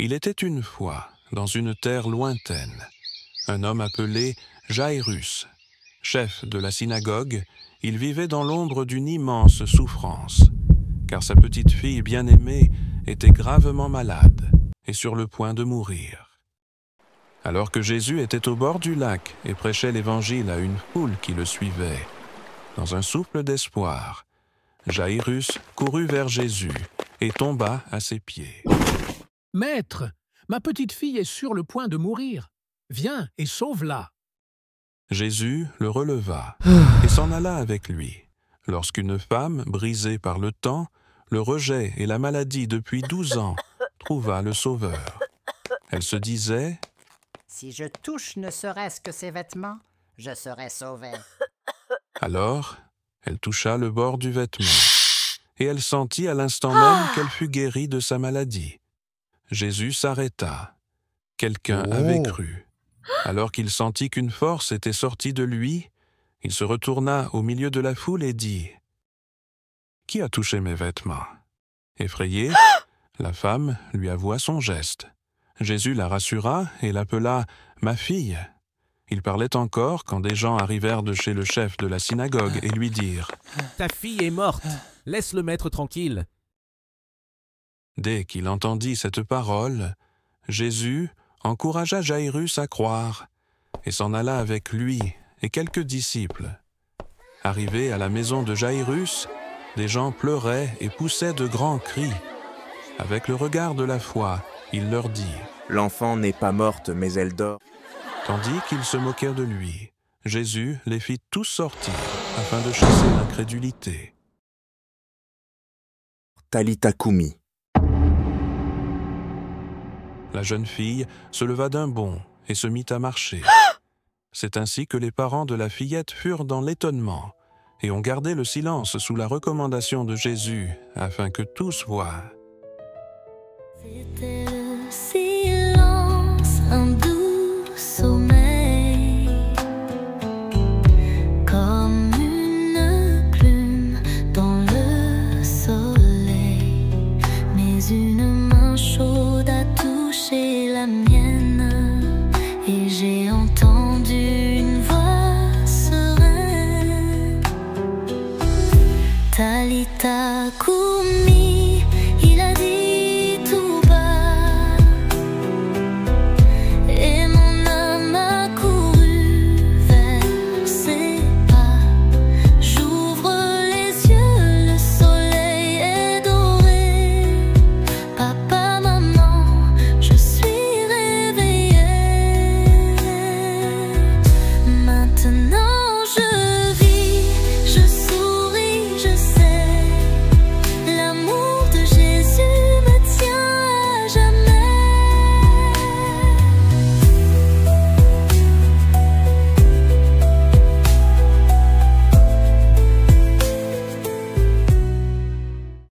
Il était une fois, dans une terre lointaine, un homme appelé Jairus. Chef de la synagogue, il vivait dans l'ombre d'une immense souffrance, car sa petite fille bien-aimée était gravement malade et sur le point de mourir. Alors que Jésus était au bord du lac et prêchait l'Évangile à une foule qui le suivait, dans un souffle d'espoir, Jairus courut vers Jésus et tomba à ses pieds. « Maître, ma petite fille est sur le point de mourir. Viens et sauve-la. » Jésus le releva et s'en alla avec lui, lorsqu'une femme, brisée par le temps, le rejet et la maladie depuis 12 ans, trouva le Sauveur. Elle se disait: « Si je touche ne serait-ce que ses vêtements, je serai sauvée. » Alors, elle toucha le bord du vêtement, et elle sentit à l'instant même qu'elle fut guérie de sa maladie. Jésus s'arrêta. Quelqu'un avait cru. Alors qu'il sentit qu'une force était sortie de lui, il se retourna au milieu de la foule et dit: « Qui a touché mes vêtements ?» Effrayée, la femme lui avoua son geste. Jésus la rassura et l'appela « ma fille ». Il parlait encore quand des gens arrivèrent de chez le chef de la synagogue et lui dirent: « Ta fille est morte, laisse le maître tranquille. » Dès qu'il entendit cette parole, Jésus encouragea Jairus à croire et s'en alla avec lui et quelques disciples. Arrivés à la maison de Jairus, des gens pleuraient et poussaient de grands cris. Avec le regard de la foi, il leur dit: « L'enfant n'est pas morte, mais elle dort. » Tandis qu'ils se moquaient de lui, Jésus les fit tous sortir afin de chasser l'incrédulité. Talitha Koumi. La jeune fille se leva d'un bond et se mit à marcher. C'est ainsi que les parents de la fillette furent dans l'étonnement et ont gardé le silence sous la recommandation de Jésus afin que tous voient. C'était le ciel.